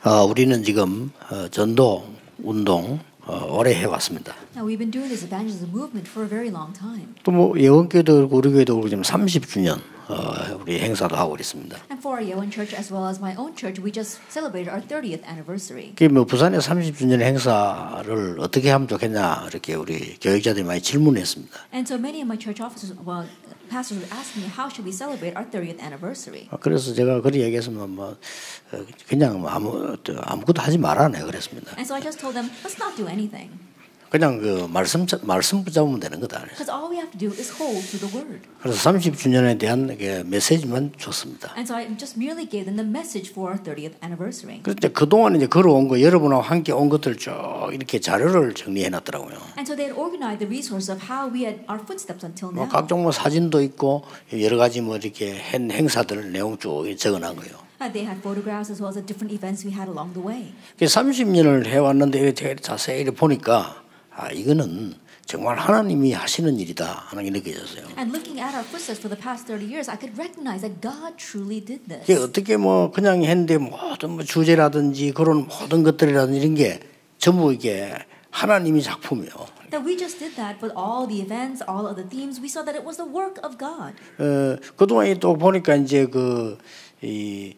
우리는 지금 전도 운동 오래 해왔습니다. Now we've been doing this evangelism movement for a very long time. 또 뭐 예원교회도 그렇고 우리 교회도 그렇고 지금 30주년 우리 행사도 하고 있습니다. And for our Yeowon Church as well as my own church, we just celebrated our 30th anniversary. 그 뭐 부산의 30주년 행사를 어떻게 하면 좋겠냐 이렇게 우리 교육자들이 많이 질문했습니다. And so many of my church officers, well, pastors would ask me, how should we celebrate our 30th anniversary? 그래서 제가 그렇게 얘기했으면 뭐 그냥 아무것도 하지 말아내 그랬습니다. And so I just told them, let's not do anything. 그냥 그 말씀 붙잡으면 되는 거다. Because all we have to do is hold to the word. 그래서 30주년에 대한 메시지만 줬습니다. And so I just merely gave them the message for our 30th anniversary. 그런데 그동안 이제 걸어온 거 여러분하고 함께 온 것들 쭉 이렇게 자료를 정리해 놨더라고요. And so they had organized the resource of how we had our footsteps until now. 각종 뭐 사진도 있고 여러 가지 뭐 이렇게 행사들 내용 쭉 적어놓은 거예요. They had photographs as well as the different events we had along the way. 30년을 해왔는데 자세히 보니까 이거는 정말 하나님이 하시는 일이다 하는 게 느껴졌어요. And looking at our footsteps for the past 30 years, I could recognize that God truly did this. 이게 어떻게 뭐 그냥 했는데 모든 뭐 주제라든지 그런 모든 것들이라든지 이런 게 전부 이게 하나님이 작품이요. That we just did that with all the events, all of the themes. We saw that it was the work of God. 그동안 또 보니까 이제 이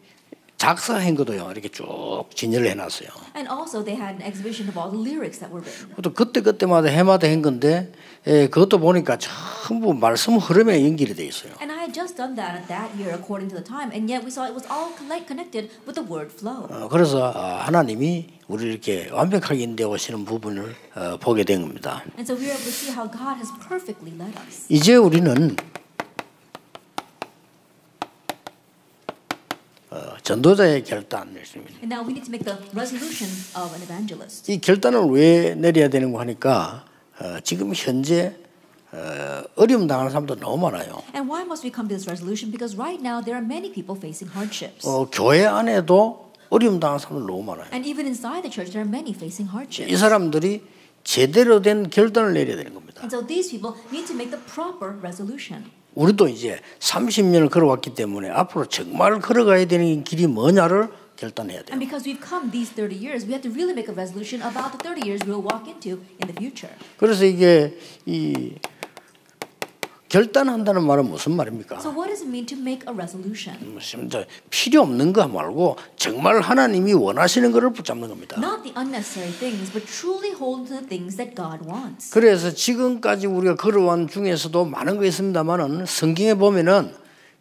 작사한 것도요 이렇게 쭉 진열을 해놨어요. And also they had an exhibition of all the lyrics that were written. 또 그때마다 해마다 한 건데 그것도 보니까 전부 말씀 흐름에 연결이 돼 있어요. And I had just done that year according to the time, and yet we saw it was all connected with the word flow. 그래서 하나님이 우리 이렇게 완벽하게 인도해 오시는 부분을 보게 된 겁니다. And so we were able to see how God has perfectly led us. 이제 우리는 전도자의 결단을 했습니다. And now we need to make the resolution of an evangelist. 이 결단을 왜 내려야 되는 거 하니까 지금 현재 어려움 당하는 사람도 너무 많아요. And why must we come to this resolution? Because right now there are many people facing hardships. 교회 안에도 어려움 당하는 사람들 너무 많아요. And even inside the church there are many facing hardships. 이 사람들이 제대로 된 결단을 내려야 되는 겁니다. And so these people need to make the proper resolution. 우리도 이제 30년을 걸어왔기 때문에 앞으로 정말 걸어가야 되는 길이 뭐냐를 결단해야 돼요. And because we've come these 30 years, we have to really make a resolution about the 30 years we'll walk into in the future. 그래서 이게 이 결단한다는 말은 무슨 말입니까? So what does it mean to make a resolution? 필요 없는 거 말고 정말 하나님이 원하시는 것을 붙잡는 겁니다. Not the unnecessary things, but truly hold to the things that God wants. 그래서 지금까지 우리가 걸어온 중에서도 많은 거 있습니다만은 성경에 보면은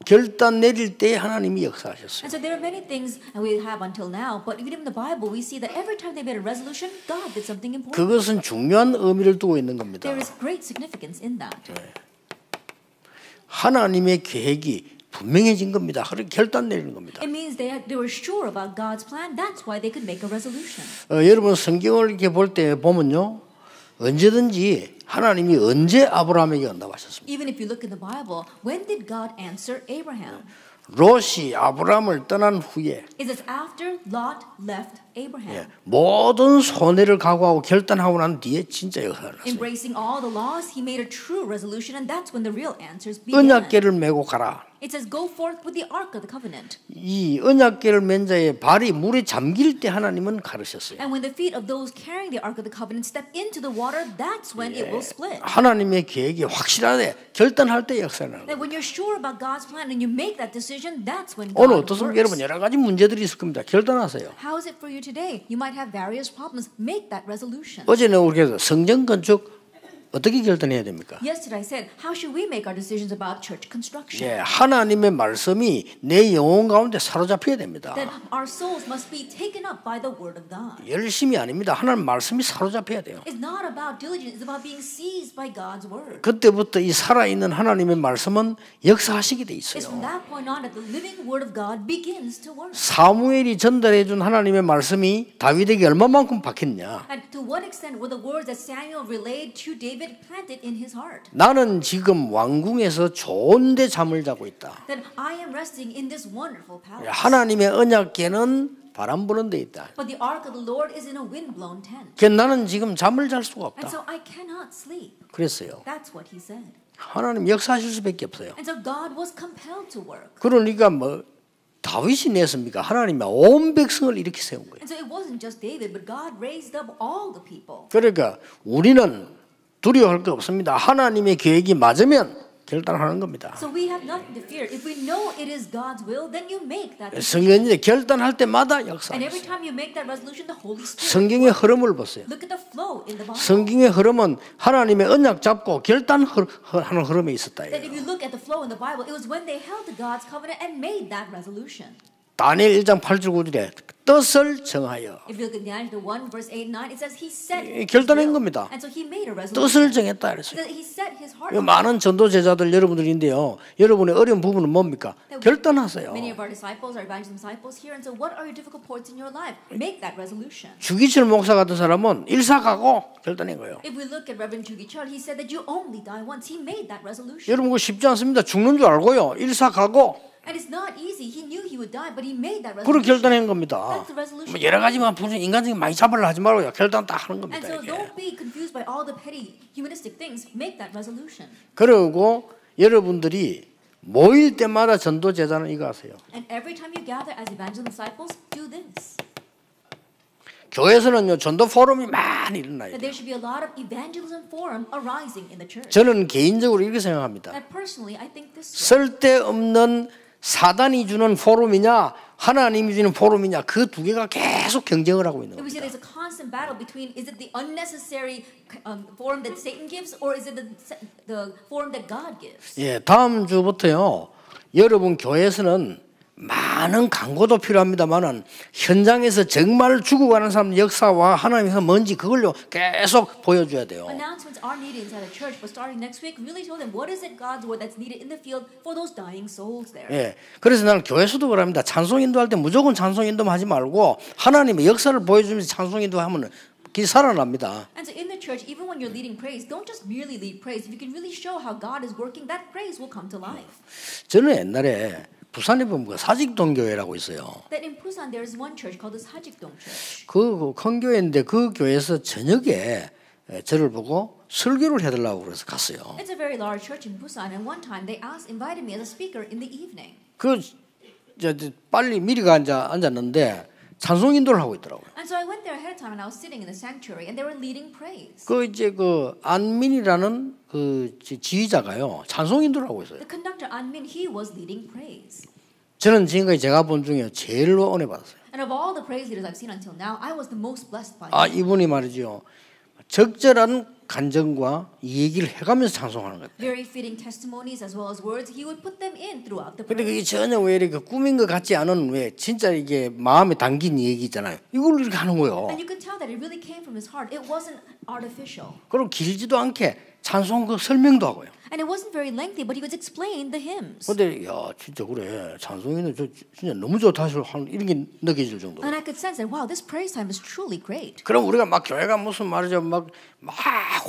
결단 내릴 때 하나님이 역사하셨어요. And so there are many things we have until now, but even in the Bible we see that every time they made a resolution, God did something important. 그것은 중요한 의미를 두고 있는 겁니다. There is great significance in that. 하나님의 계획이 분명해진 겁니다. 그렇게 결단 내리는 겁니다. It means they were sure about God's plan. That's why they could make a resolution. 여러분 성경을 이렇게 볼 때 보면요, 언제든지 하나님이 언제 아브라함에게 온다고 하셨습니다. Even if you look in the Bible, when did God answer Abraham? 롯이 아브라함을 떠난 후에 It is after Lot left Abraham. 모든 손해를 각오하고 결단하고 난 뒤에 진짜 역사를 났어요. Embracing all the laws, he made a true resolution, and that's when the real answers began. 언약궤를 메고 가라. It says, "Go forth with the ark of the covenant." 이 언약궤를 맨 자의 발이 물에 잠길 때 하나님은 가르쳤어요. And when the feet of those carrying the ark of the covenant step into the water, that's when it will split. 하나님의 계획이 확실하되 결단할 때 역사를 나는 That when you're sure about God's plan and you make that decision, that's when 오늘 God 어떻습니까? works. 여러분 여러 가지 문제들이 있을 겁니다. 결단하세요. How is it for you today? You might have various problems. Make that resolution. 어제는 우리가 성전 건축 어떻게 결단해야 됩니까? Yesterday I said, how should we make our decisions about church construction? 하나님의 말씀이 내 영혼 가운데 사로잡혀야 됩니다. That our souls must be taken up by the word of God. 열심이 아닙니다. 하나님 말씀이 사로잡혀야 돼요. It's not about diligence. It's about being seized by God's word. 그때부터 이 살아있는 하나님의 말씀은 역사하시게 돼 It's from 있어요. that point on that the living word of God begins to work. 사무엘이 전달해 준 하나님의 말씀이 다윗에게 얼마만큼 박혔냐? And to what extent were the words that Samuel relayed to David planted in his heart? 나는 지금 왕궁에서 좋은데 잠을 자고 있다. That I am resting in this wonderful palace. 하나님의 언약궤는 바람 부는 데 있다. But the ark of the Lord is in a wind-blown tent. 나는 지금 잠을 잘 수가 And 없다. so I cannot sleep. 그랬어요. That's what he said. 하나님 역사하실 수밖에 없어요. And so God was compelled to work. 그러니까 뭐 다윗이 냈습니까? 하나님이 온 백성을 이렇게 세운 거예요. And so it wasn't just David, but God raised up all the people. 그러니까 우리는 두려워할 거 없습니다. 하나님의 계획이 맞으면 결단하는 겁니다. So we have nothing to fear. If we know it is God's will, then you make that decision. 성경이 결단할 때마다 And every 역사했어요. time you make that resolution, the Holy Spirit. 성경의 흐름을 보세요. Look at the flow in the Bible. 성경의 흐름은 하나님의 언약 잡고 결단하는 흐름에 있었다. That if you look at the flow in the Bible, it was when they held to God's covenant and made that resolution. 다니엘 1장 8절 9절에 뜻을 정하여 If you look at Daniel 1 verse 8 9, it says he set his 결단한 will. 겁니다. And so he made a resolution. 뜻을 정했다 그랬어요. That he set his heart. 많은 전도 제자들 여러분들인데요. 여러분의 어려운 부분은 뭡니까? 결단하세요. Many of our disciples are evangelism disciples here, and so what are your difficult points in your life? Make that resolution. 주기철 목사 같은 사람은 일사가고 결단한 거예요. If we look at Reverend Chugichar, he said that you only die once. He made that resolution. 여러분 그거 쉽지 않습니다. 죽는 줄 알고요. 일사가고 And it's not easy. He knew he would die, but he made that 그렇게 resolution. 결단한 겁니다. That's the resolution. 뭐 여러 가지만 인간적인 많이 잡으려 하지 말고요. 결단 딱 하는 겁니다. And so 이렇게. don't be confused by all the petty humanistic things. Make that resolution. 그리고 여러분들이 모일 때마다 전도 제자는 이거 하세요. And every time you gather as evangelism disciples, do this. 교회에서는요 전도 포럼이 많이 일어나요. That there should be a lot of evangelism forum arising in the church. 저는 개인적으로 이렇게 생각합니다. That personally, I think this. 쓸데없는 사단이 주는 포럼이냐 하나님이 주는 포럼이냐 그 두 개가 계속 경쟁을 하고 있는 We see 겁니다. there's a constant battle between is it the unnecessary forum that Satan gives or is it the forum that God gives? 예, 다음 주부터요. 여러분 교회에서는 많은 광고도 필요합니다만은 현장에서 정말 죽어가는 사람 역사와 하나님께서 뭔지 그걸로 계속 보여줘야 돼요. Announcements are needed inside the church, but starting next week, really show them what is it God's word that's needed in the field for those dying souls there. 예, 그래서 나는 교회에서도 그럽니다. 찬송 인도할 때 무조건 찬송 인도만 하지 말고 하나님의 역사를 보여주면서 찬송 인도하면 그 살아납니다. And so in the church, even when you're leading praise, don't just merely lead praise. If you can really show how God is working, that praise will come to life. 저는 옛날에 부산에 보면 사직동 교회라고 있어요. That in Busan there is one church called the Sajikdong Church. 그 큰 교회인데 그 교회에서 저녁에 저를 보고 설교를 해달라고 그래서 갔어요. It's a very large church in Busan, and one time they invited me as a speaker in the evening. 빨리 미리 앉았는데 찬송 인도를 하고 있더라고요. And so I went there ahead of time, and I was sitting in the sanctuary, and they were leading praise. 그 안민이라는 그 지휘자가요 찬송 인도를 하고 있어요. The conductor Anmin, he was leading praise. 저는 지금까지 제가 본 중에 제일로 은혜 받았어요. And of all the praise leaders I've seen until now, I was the most blessed by 아 him. 이분이 말이죠. 적절한 간증과 이 얘기를 해가면서 찬송하는 거예요. Very fitting testimonies as well as words, he would put them in throughout the 근데 praise. 그게 전혀 왜 이렇게 꾸민 것 같지 않은 왜 진짜 이게 마음에 담긴 얘기 있잖아요. 이걸 이렇게 하는 거예요. And you could tell that it really came from his heart. It wasn't artificial. 그리고 길지도 않게 찬송 그 설명도 하고요. And it wasn't very lengthy, but he would explain the hymns. 근데 야 진짜 그래 찬송이는 저 진짜 너무 좋다 이런 게 느껴질 정도. And I could sense that, wow, this praise time is truly great. 그럼 우리가 막 교회가 무슨 말이죠 막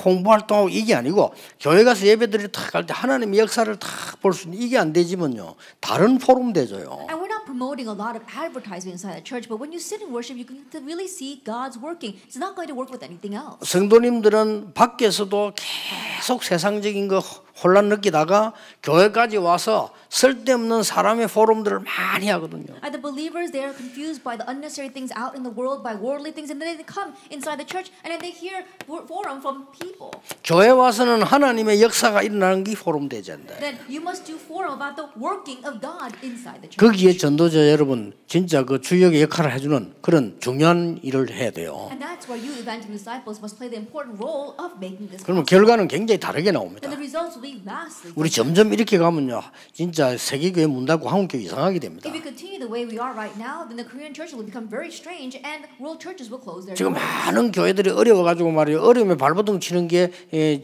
홍보 활동하고 이게 아니고 교회 가서 예배드리 탁 할 때 하나님의 역사를 탁 볼 수 있는 이게 안 되지만요 다른 포럼 되죠요. And we're not promoting a lot of advertising inside the church, but when you sit in worship, you can really see God's working. It's not going to work with anything else. 성도님들은 밖에서도 계속 세상적인 거 혼란 느끼다가 교회까지 와서 쓸데없는 사람의 포럼들을 많이 하거든요. And the believers, they are confused by the unnecessary things out in the world, by worldly things, and then they come inside the church and then they hear forum from people. 교회 와서는 하나님의 역사가 일어나는 게 포럼 되지 않나요? Then you must do forum about the working of God inside the church. 거기에 전도자 여러분 진짜 그 주역의 역할을 해주는 그런 중요한 일을 해야 돼요. And that's where you evangelist disciples must play the important role of making this 그러면 possible. 결과는 굉장히 다르게 나옵니다. And the results will be vastly 우리 different. 점점 이렇게 가면요 진짜 세계교회 문 닫고 한국교회 이상하게 됩니다. If we continue the way we are right now, then the Korean church will become very strange and world churches will close their 지금 doors. 많은 교회들이 어려워가지고 말이에요. 어려움에 발버둥 치는 게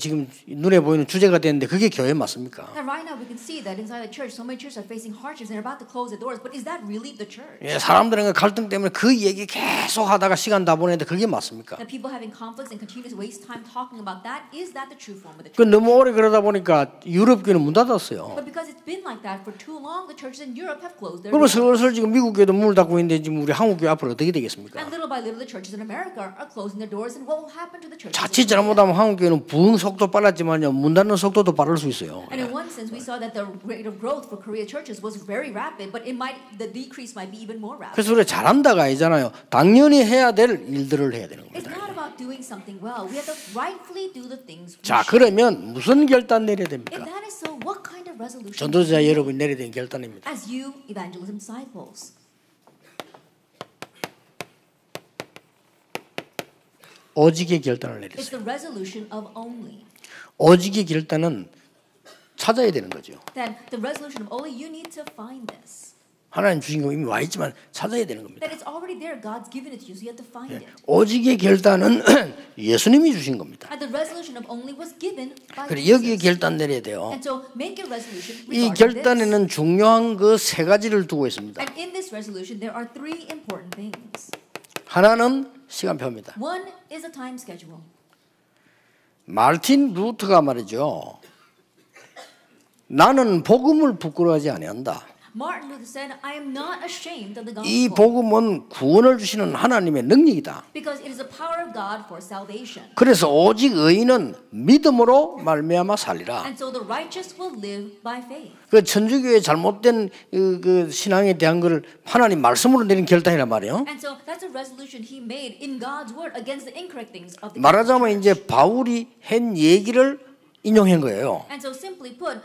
지금 눈에 보이는 주제가 됐는데 그게 교회 맞습니까? And right now we can see that inside the church, so many churches are facing hardships and they're about to close their doors. But is that really the church? 예, 사람들은 갈등 때문에 그 얘기 계속 하다가 시간 다 보내는데 그게 맞습니까? That people having conflicts and continue to waste time talking about that, is that the true form of the 그 church? 너무 오래 그러다 보니까 그러니까 유럽 교회는 문 닫았어요. But because it's been like that for too long, the churches in Europe have closed their 그러면 doors. 슬슬 지금 미국 교회도 문을 닫고 있는데 지금 우리 한국 교회 앞으로 어떻게 되겠습니까? And little by little, the churches in America are closing their doors. And what will happen to the churches? 자칫 잘못하면 한국 교회는 부흥 속도 빨랐지만요 문 닫는 속도도 빠를 수 있어요. And in one sense, we saw that the rate of growth for Korea churches was very rapid, but the decrease might be even more rapid. 그래서 우리 잘한다가 아니잖아요. 당연히 해야 될 일들을 해야 되는 It's 겁니다. not about doing something well. We have to rightfully do the things we 자, should. 그러면 무슨 결단 내려야 If 됩니까? that is so, what kind of resolution 전도자 여러분이 내려야 되는 결단입니다. as you evangelism disciples? 오직의 결단을 It's 내리세요. the resolution of only. 오직의 결단은 찾아야 되는 거죠. Then the resolution of only, you need to find this. 하나님 주신 거 이미 와 있지만 찾아야 되는 겁니다. That it's already there. God's given it to you, so you have to find it. 오직의 결단은 예수님이 주신 겁니다. And the resolution of only was given by 그래 여기에 Jesus. 결단 내려야 돼요. And so make a resolution 이 regarding this. 결단에는 중요한 그 세 가지를 두고 있습니다. And in this resolution, there are three important things. 하나는 시간표입니다. One is a time schedule. 마르틴 루터가 말이죠. 나는 복음을 부끄러워하지 아니한다. Martin Luther said, I am not ashamed of the 이 gospel 복음은 구원을 주시는 하나님의 능력이다. because it is the power of God for salvation. 그래서 오직 의인은 믿음으로 말미암아 살리라. And so the righteous will live by faith. 그 천주교의 잘못된 그 신앙에 대한 것을 하나님 말씀으로 내린 결단이란 말이에요. And so that's a resolution he made in God's word against the incorrect things of the 말하자면 이제 바울이 한 얘기를 인용한 거예요. And so simply put,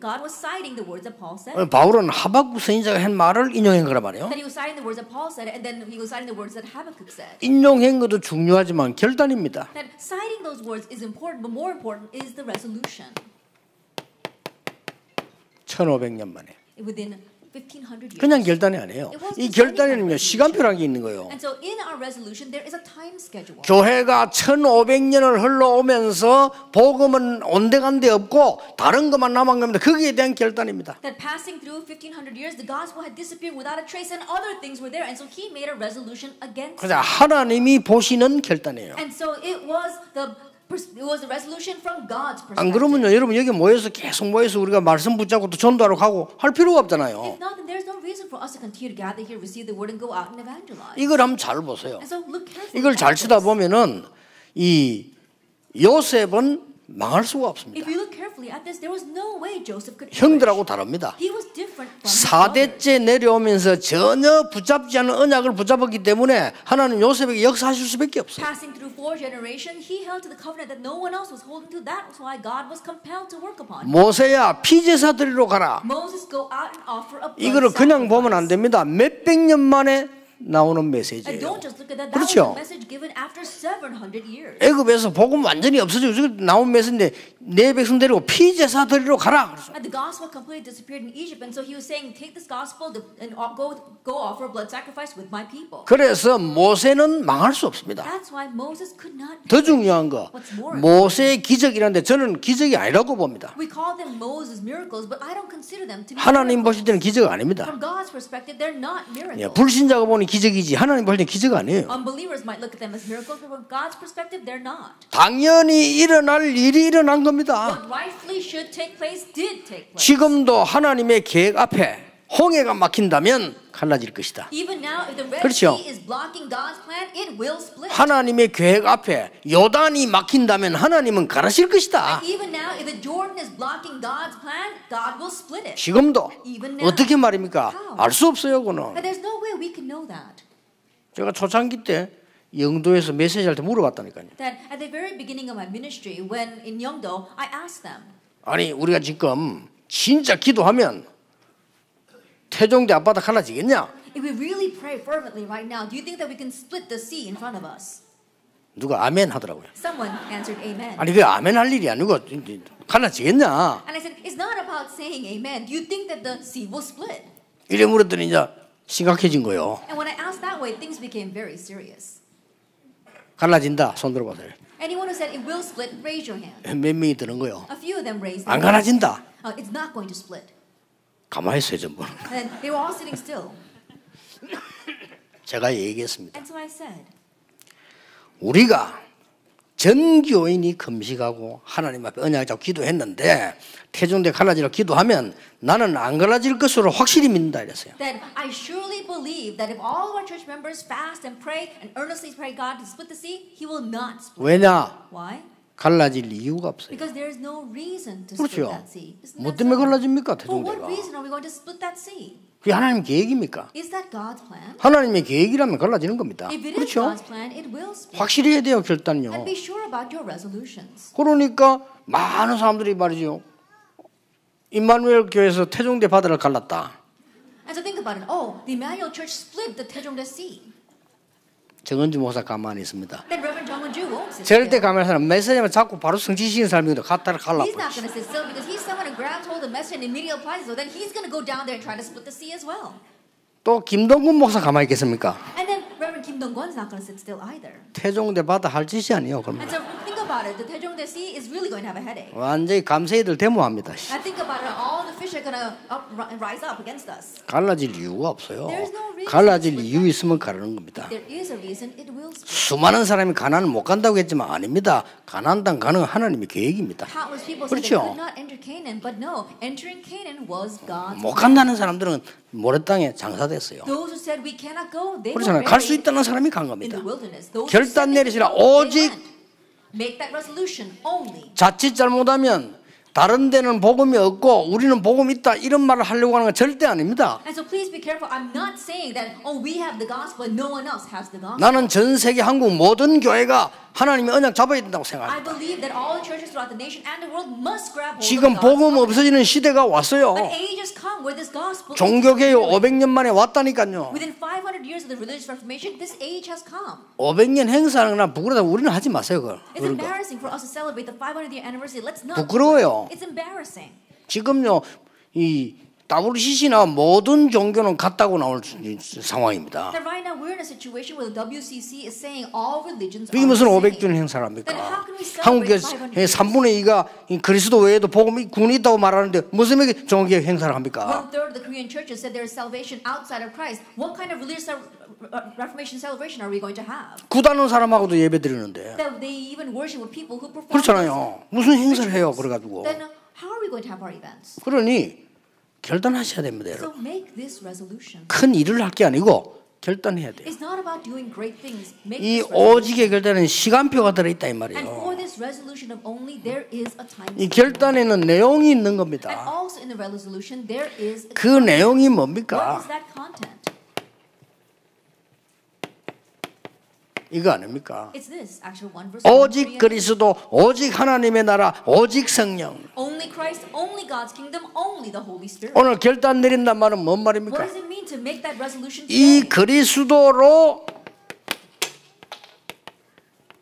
God was citing the words that Paul said. 바울은 하박국 선지자가 한 말을 인용한 거란 말이에요. That he was citing the words that Paul said, and then he was citing the words that Habakkuk said. 인용한 것도 중요하지만 결단입니다. That citing those words is important, but more important is the resolution. 1500년 만에. Within 1500 years. 그냥 결단이 아니에요. 이 결단에는요 시간표라는 게 있는 거예요. And so in our resolution there is a time schedule. 교회가 1500년을 흘러오면서 복음은 온데간데 없고 다른 것만 남은 겁니다. 거기에 대한 결단입니다. That passing through 1500 years the gospel had disappeared without a trace and other things were there. And so he made a resolution against 그래서 it. 하나님이 보시는 결단이에요. And so it was a resolution from God's 안 perspective. 그러면요 여러분 여기 모여서 계속 모여서 우리가 말씀 붙잡고 또 전도하러 가고 할 필요가 없잖아요. If not, then there's no reason for us to continue to gather here, receive the word, and go out and evangelize. 이걸 한번 잘 보세요. And so look carefully. 이걸 잘 at 치다 this. 보면은 이 요셉은 망할 수가 없습니다. If you look carefully at this, there was no way Joseph could. 형들하고 다릅니다. He was different from his brothers. 4대째 내려오면서 전혀 붙잡지 않은 언약을 붙잡았기 때문에 하나님 요셉에게 역사하실 수밖에 없어요. Passing through 4 generations, he held to the covenant that no one else was holding to. That's why God was compelled to work upon him. 모세야 피제사 드리러 가라. Moses, go out and offer a blood 이거를 그냥 보면 안 sacrifice. 됩니다. 몇백 년 만에 나오는 And 메시지예요. don't just look at that. That was 그렇죠? a message given after 700 years. 애굽에서 복음 완전히 없어지고 나온 메시지인데 내 백성 데리고 피제사 드리러 가라. And the gospel completely disappeared in Egypt, and so he was saying, "Take this gospel and go offer a blood sacrifice with my people." 그래서 모세는 망할 수 없습니다. That's why Moses could not. 더 중요한 거 What's more, 모세의 기적이라는데 저는 기적이 아니라고 봅니다. we call them Moses miracles, but I don't consider them to be. 하나님 보실 miracles. 때는 기적 아닙니다. From God's perspective, they're not 예, miracles. 불신자가 보니 기적이지 하나님 볼 때는 기적 아니에요. Unbelievers might look at them as miracles, but from God's perspective, they're not. 당연히 일어날 일이 일어난 겁니다. What rightfully should take place did take place. 지금도 하나님의 계획 앞에 홍해가 막힌다면 갈라질 것이다. Even now, if the Red 그렇죠. Sea is blocking God's plan, it will split. 하나님의 계획 앞에 요단이 막힌다면 하나님은 갈아실 것이다. Even now, if the Jordan is blocking God's plan, God will split it. 지금도 Even now. 어떻게 말입니까? How? 알 수 없어요, 그거는. But there's no way we can know that. 제가 초창기 때 영도에서 메시지할 때 물어봤다니까요. That at the very beginning of my ministry, when in Yeongdo, I asked them, 아니 우리가 지금 진짜 기도하면 태종대 앞바다 갈라지겠냐? if we really pray fervently right now, do you think that we can split the sea in front of us? 누가 아멘 하더라고요. Someone answered amen. 아니 그 아멘 할 일이 아니고 갈라지겠냐? And I said, it's not about saying amen. Do you think that the sea will split? 이래 물었더니 이제 심각해진 거요. And when I asked that way, things became very serious. 갈라진다. 손 들어보세요. Anyone who said it will split, raise your hand. 몇 명이 드는 거요. A few of them raised 안 their hands. 갈라진다. It's not going to split. 가만히 있어요 전부. And they were all sitting still. 제가 얘기했습니다. And so I said, 우리가 전 교인이 금식하고 하나님 앞에 언약을 잡고 기도했는데 태종대 갈라지라고 기도하면 나는 안 갈라질 것으로 확실히 믿는다 이랬어요. Then I surely believe that if all of our church members fast and pray and earnestly pray God to split the sea, He will not split. 왜냐? Why? 갈라질 이유가 없어요. Because there is no reason to split 그렇죠. that sea. Isn't 뭐 that 때문에 so? 갈라집니까 For what 태종대가? reason are we going to split that sea? 그게 하나님 계획입니까? Is that God's plan? 하나님의 계획이라면 갈라지는 겁니다. If it is 그렇죠? God's plan, it will split. 확실히 해야 돼요 결단요. And be sure about your resolutions. 그러니까 많은 사람들이 말이죠. 임마누엘 교회에서 태종대 바다를 갈랐다. And so think about it. Oh, the Emmanuel Church split the Taejongdae Sea. 정은주 목사 가만히 있습니다. Then Reverend Jung Won-ju won't sit 절대 still. 가만히 사람 메시지만 자꾸 바로 성취시키는 사람이거든. 갖다를 갈라. He's not going to sit still because he's someone who grabs hold of the message and immediately applies it. So then he's going to go down there and try to split the sea as well. 또 김동군 목사 가만히 있겠습니까? And then Reverend Kim Dong-kwon is not going to sit still either. 태종대 바다 할 짓이 아니에요. 그러면 And so think about it. The Taejongdae Sea is really going to have a headache. 완전히 감세이들 데모합니다. And think about it. All the fish are going to rise up against us. 갈라질 이유가 없어요. There's no reason 갈라질 to 이유 있으면 가르는 겁니다. There is a reason it will split. 수많은 사람이 가나안 못 간다고 했지만 아닙니다. 가나안 땅 가는 건 하나님의 계획입니다. Countless people said they 그렇죠. could not enter Canaan, but no, entering Canaan was God's 못 plan. 간다는 사람들은 모래 땅에 장사됐어요. Those who said we cannot go, they were 그렇잖아요. 갈 수 buried 있다는 사람이 간 in 겁니다. the wilderness. Those who 결단 said they 내리시라. could go, they 오직 went. Make that resolution only. 자칫 잘못하면 다른 데는 복음이 없고 우리는 복음이 있다 이런 말을 하려고 하는 건 절대 아닙니다. And so please be careful. I'm not saying that we have the gospel and no one else has the gospel. 나는 전 세계 한국 모든 교회가 하나님의 언약 잡아야 된다고 I 생각합니다. believe that all the churches throughout the nation and the world must grab hold 지금 of the 복음 gospel. 없어지는 시대가 왔어요. An age has come where this gospel 종교개혁 is 500년 만에 왔다니까요. Within 500 years of the religious reformation, this age has come. 500년 행사하는 거나 부끄러다 우리는 하지 마세요. It's 그런 거. embarrassing for us to celebrate the 500th year anniversary. Let's not. 부끄러워요. It's embarrassing. 지금요 이 WCC나 모든 종교는 같다고 나올 상황입니다. That right now we're in a situation where the WCC is saying all religions 이게 are 무슨 the 500주년 same. 행사를 합니까? Then how can we celebrate 한국의 500 years? 3분의 2가 그리스도 외에도 복음이 군이 있다고 말하는데 무슨 종교개혁 행사를 합니까? 1/3 of the Korean churches said there is salvation outside of Christ. What kind of religious reformation celebration are we going to have? 구다는 사람하고도 예배 드리는데 That they even worship with people who perform. 그렇잖아요. 무슨 행사를 해요? 그래가지고 Then how are we going to have our events? 그러니 결단하셔야 됩니다. So 여러분. make this resolution. 큰 일을 할 게 아니고 결단해야 돼요. It's not about doing great things. Make 이 this resolution. 오직의 결단은 시간표가 들어있다 이 And 말이에요. for this resolution of only, there is a time. 이 결단에는 내용이 있는 And 겁니다. also in the resolution, there is a 그 content. 내용이 What 뭡니까? is that content? 이거 아닙니까? It's this, actual 1 verse. 오직 그리스도, 오직 하나님의 나라, 오직 성령. Only Christ, only God's kingdom, only the Holy Spirit. 오늘 결단 내린단 말은 뭔 What 말입니까? does it mean to make that resolution 이 today? 그리스도로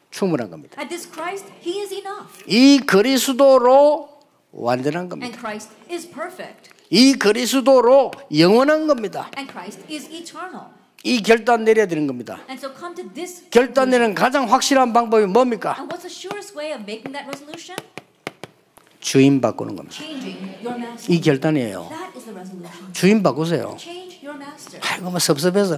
충분한 겁니다. And this Christ, He is enough. 이 그리스도로 완전한 겁니다. And Christ is perfect. 이 그리스도로 영원한 겁니다. And Christ is eternal. 이 결단 내려야 되는 겁니다. And so come to this. 결단 내는 가장 확실한 방법이 뭡니까? And what's the surest way of making that resolution? 주인 바꾸는 겁니다. Changing your master. 이 결단이에요. That is the resolution. 주인 바꾸세요. Change your master. 아이고 뭐 섭섭해서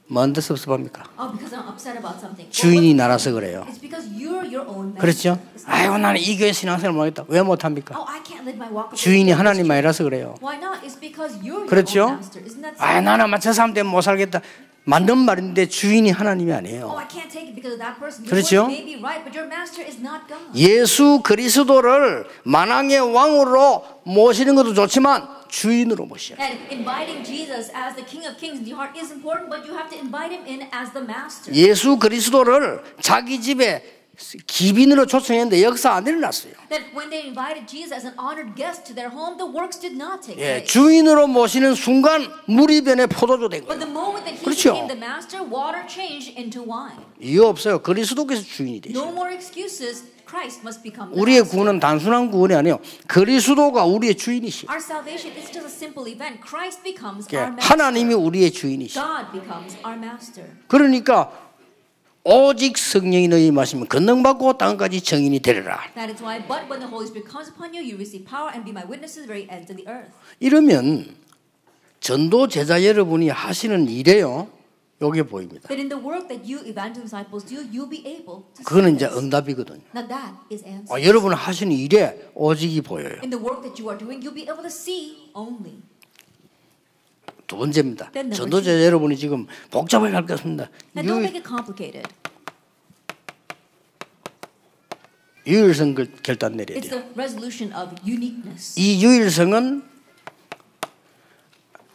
뭔데 섭섭합니까? Oh, because I'm upset about something. 주인이 나라서 그래요. It's because you're your own master. 그렇죠? It's not- 아이고 나는 이 교회 신앙생활 못하겠다. 왜 못합니까? Oh, I can't live my walk. of 주인이 faith. 하나님 아니라서 그래요. Why not? It's because you're your 그렇죠? own master. Isn't that so? 아 나는 저 사람 때문에 못 살겠다. 맞는 말인데 주인이 하나님이 Oh, 아니에요. I can't take it because of that person. Your 그렇죠? words may be right, but your master is not God. 예수 그리스도를 만왕의 왕으로 모시는 것도 좋지만 주인으로 모셔야 돼요. And inviting Jesus as the King of Kings in your heart is important, but you have to invite Him in as the master. 예수 그리스도를 자기 집에 기빈으로 초청했는데 역사 안 일어났어요. That when they invited Jesus as an honored guest to their home, the works did not take 예, place. 주인으로 모시는 순간 물이 변해 포도주 된 But the 거예요. moment that He 그렇죠? became the master, water changed into wine. 이유 없어요. 그리스도께서 주인이 되죠. No more excuses. Christ must become the 우리의 master. 구원은 단순한 구원이 아니에요. 그리스도가 우리의 주인이시죠. Our salvation is just a simple event. Christ becomes our master. 하나님이 우리의 주인이시죠. God becomes our master. 그러니까 오직 성령이 너희 마시면 권능받고 땅까지 정인이 되리라. That is why, but when the Holy Spirit comes upon you, you receive power and be my witnesses to the very ends of the earth. 이러면 전도 제자 여러분이 하시는 일에요. 요게 보입니다. That in the work that you evangelist disciples do, you'll be able to see 그거는 이제 this. 응답이거든요. Now that is answer. 여러분 하시는 일에 오직이 보여요. In the work that you are doing, you'll be able to see only. 두 번째입니다. Then number 전도자 여러분이 지금 복잡하게 갈 것입니다. Now don't make it complicated. 유일성 결단 내려야 It's 돼요. the resolution of uniqueness. 이 유일성은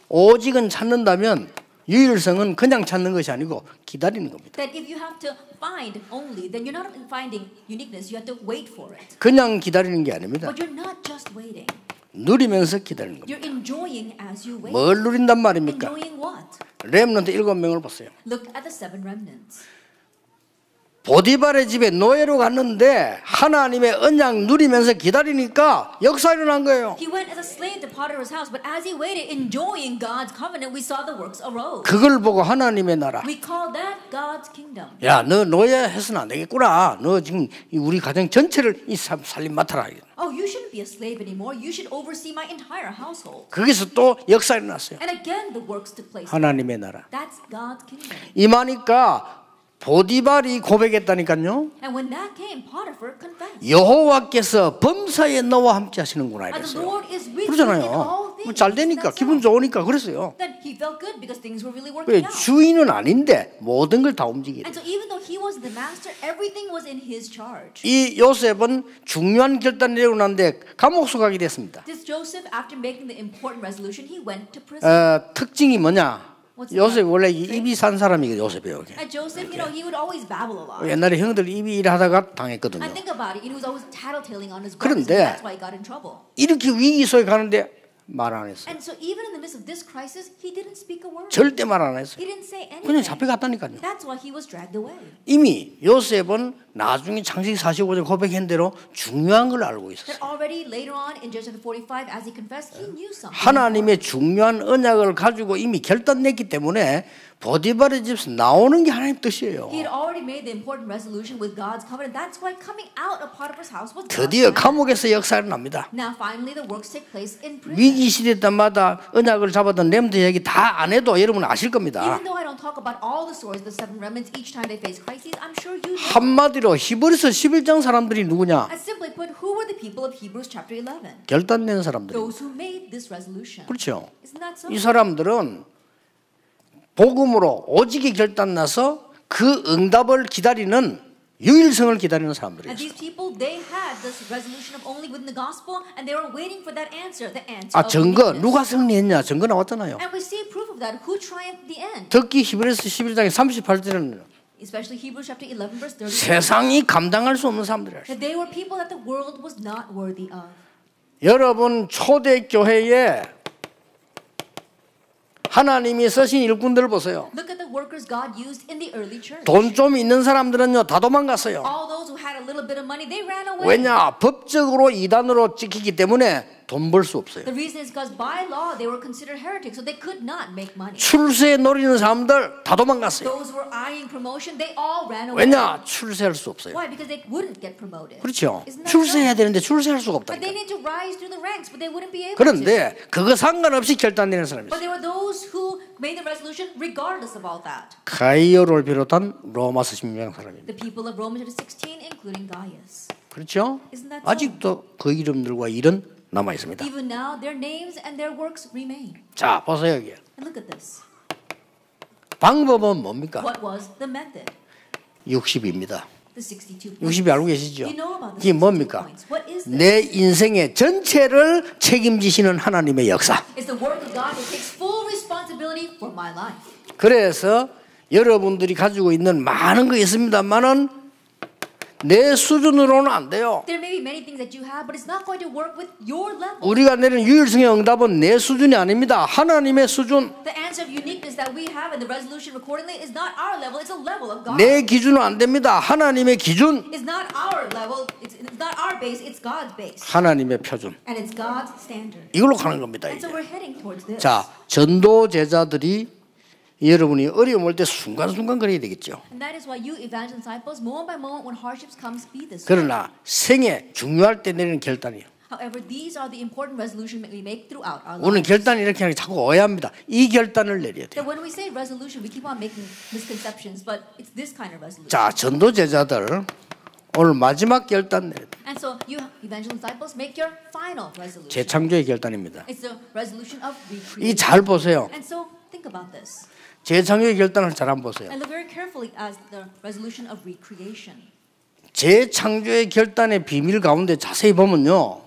오직은 찾는다면 유일성은 그냥 찾는 것이 아니고 기다리는 겁니다. That if you have to find only, then you're not finding uniqueness. You have to wait for it. 그냥 기다리는 게 아닙니다. But you're not just waiting. 누리면서 기다리는 겁니다. You're enjoying as you wait. 뭘 누린단 말입니까? Enjoying what? 렘넌트 7명을 보세요. Look at the 7 remnants. 보디발의 집에 노예로 갔는데 하나님의 언약 누리면서 기다리니까 역사 일어난 거예요. He went as a slave to Potiphar's house, but as he waited, enjoying God's covenant, we saw the works arose. 그걸 보고 하나님의 나라. We call that God's kingdom. 야, 너 노예 해서는 안 되겠구나. 너 지금 우리 가정 전체를 이 살림 맡아라. Oh, you shouldn't be a slave anymore. You should oversee my entire household. 거기서 또 역사 일어났어요. And again, the works took place. 하나님의 나라. That's God's kingdom. 임하니까 보디발이 고백했다니까요. And when that came, Potiphar confessed. 여호와께서 범사에 너와 함께 하시는구나 And the 이랬어요. Lord is with you in all 그러잖아요. things. 잘 되니까 기분 좋으니까 그랬어요. Then he felt good because things were really 왜 working out. 주인은 아닌데 모든 걸 다 움직이래. And so even though he wasn't the master, everything was in his charge. 이 요셉은 중요한 결단을 내리고 난데 감옥소 가게 됐습니다. This Joseph, after making the important resolution, he went to prison. 특징이 뭐냐? What's 요셉 that? 원래 입이 산 사람이거든요. 요셉이요. And Joseph, you know, he would always babble a lot. 옛날에 형들 입이 일하다가 당했거든요. And think about it, he was always tattletaling on his brothers, and 그런데 that's why he got in trouble. 이렇게 위기 속에 가는데 말 안 했어요. And so even in the midst of this crisis, he didn't speak a word. 절대 말 안 했어요. He didn't say 그냥 anything. 잡혀갔다니까요. That's why he was dragged away. 이미 요셉은 나중에 창세기 45절 고백한 대로 중요한 걸 알고 있었어요. That already later on in Genesis 45, as he confessed, he knew something. 하나님의 중요한 언약을 가지고 이미 결단냈기 때문에 보디발의 집에서 나오는 게 하나님 뜻이에요. He had already made the important resolution with God's covenant. That's why coming out of Potiphar's house was God's 드디어 plan. 감옥에서 역사가 납니다. Now finally the works take place in prison. 위기 시대 때마다 언약을 잡았던 렘드 얘기 다 안 해도 여러분 아실 겁니다. Even though I don't talk about all the stories of the 7 remnants each time they face crises, I'm sure you know. 한마디로 히브리서 11장 사람들이 누구냐? And simply put, who were the people of Hebrews chapter 11? 결단낸 사람들. Those who made this resolution. 그렇죠. Isn't that so? 이 사람들은 복음으로 오직이 결단나서 그 응답을 기다리는 유일성을 기다리는 And 사람들이었어요. these people, they had this resolution of only within the gospel, and they were waiting for that answer, the answer 아, of 증거 uniqueness. 누가 승리했냐? 증거 나왔잖아요. And we see proof of that. Who triumphed in the end? 특히 히브리서 11장의 38절에는 Especially Hebrews chapter 11 verse 30. 세상이 감당할 수 없는 사람들이었어요. That they were people that the world was not worthy of. 여러분 초대 교회에 하나님이 쓰신 일꾼들을 보세요. Look at the workers God used in the early church. 돈 좀 있는 사람들은요 다 도망갔어요. All those who had a little bit of money, they ran away. 왜냐? 법적으로 이단으로 찍히기 때문에 돈 벌 수 없어요. The reason is because by law they were considered heretics, so they could not make money. 출세 노리는 사람들 다 도망갔어요. Those who were eyeing promotion, they all ran away. 왜냐? 출세할 수 없어요. Why? Because they wouldn't get promoted. 그렇죠. Isn't that 출세해야 so? 되는데 출세할 수가 But they 없다니까. need to rise through the ranks, but they wouldn't be able to. 그런데 그거 상관없이 결단되는 사람이 But 있어요. there were those who made the resolution regardless of all that. 가이오를 비롯한 로마서 16명 사람입니다. The people of Romans chapter 16, including Gaius. 그렇죠? Isn't that so? 아직도 그 이름들과 일은 남아 있습니다. Even now, their names and their works remain. 자, 보세요 여기. And look at this. 방법은 뭡니까? What was the method? 60입니다. The 62 points. 60이 알고 계시죠? You know about 이게 the 62 뭡니까? points. What is this? 내 인생의 전체를 책임지시는 하나님의 역사. It's the work of God that takes full responsibility for my life. 그래서 여러분들이 가지고 있는 많은 거 있습니다만은 내 수준으로는 안 돼요. There may be many things that you have, but it's not going to work with your level. 우리가 내는 유일성의 응답은 내 수준이 아닙니다. 하나님의 수준. The answer of uniqueness that we have and the resolution accordingly is not our level, it's a level of God. 내 기준은 안 됩니다. 하나님의 기준. It's not our level, it's not our base, it's God's base. 하나님의 표준. And it's God's standard. 이걸로 가는 겁니다. And so 이제. we're heading towards this. 자, 전도 제자들이 여러분이 어려움 올 때 순간순간 그래야 되겠죠. And that is why you evangelical disciples, moment by moment when hardships comes, be this way. 그러나 생애 중요할 때 내리는 결단이에요. However, these are the important resolutions that we make throughout our 우리는 lives. 결단 이렇게 하는 게 자꾸 오해합니다. 이 결단을 내려야 돼요. So when we say resolution, we keep on making misconceptions, but it's this kind of resolution. 자, 전도 제자들 오늘 마지막 결단 내려야 돼요. And so you evangelist disciples make your final resolution. 재창조의 결단입니다. It's the resolution of 이 recreation. 잘 보세요. And so think about this. 재창조의 결단을 잘 한번 보세요. And look very carefully at the resolution of recreation. 재창조의 결단의 비밀 가운데 자세히 보면요.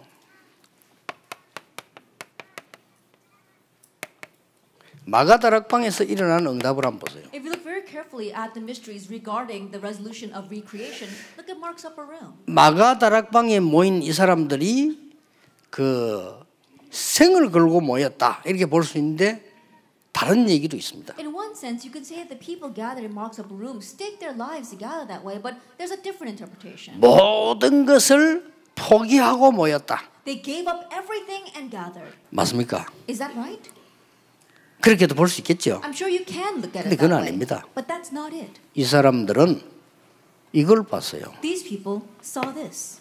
마가다락방에서 일어난 응답을 한번 보세요. If you look very carefully at the mysteries regarding the resolution of recreation, look at Mark's upper room. 마가다락방에 모인 이 사람들이 그 생을 걸고 모였다 이렇게 볼 수 있는데 다른 얘기도 있습니다. In one sense, you could say that the people gathered in Mark's upper room staked their lives together that way, but there's a different interpretation. 모든 것을 포기하고 모였다. They gave up everything and gathered. 맞습니까? Is that right? 그렇게도 볼 수 있겠죠. I'm sure you can look at 근데 it 그건 that way. 아닙니다. But that's not it. 이 사람들은 이걸 봤어요. These people saw this.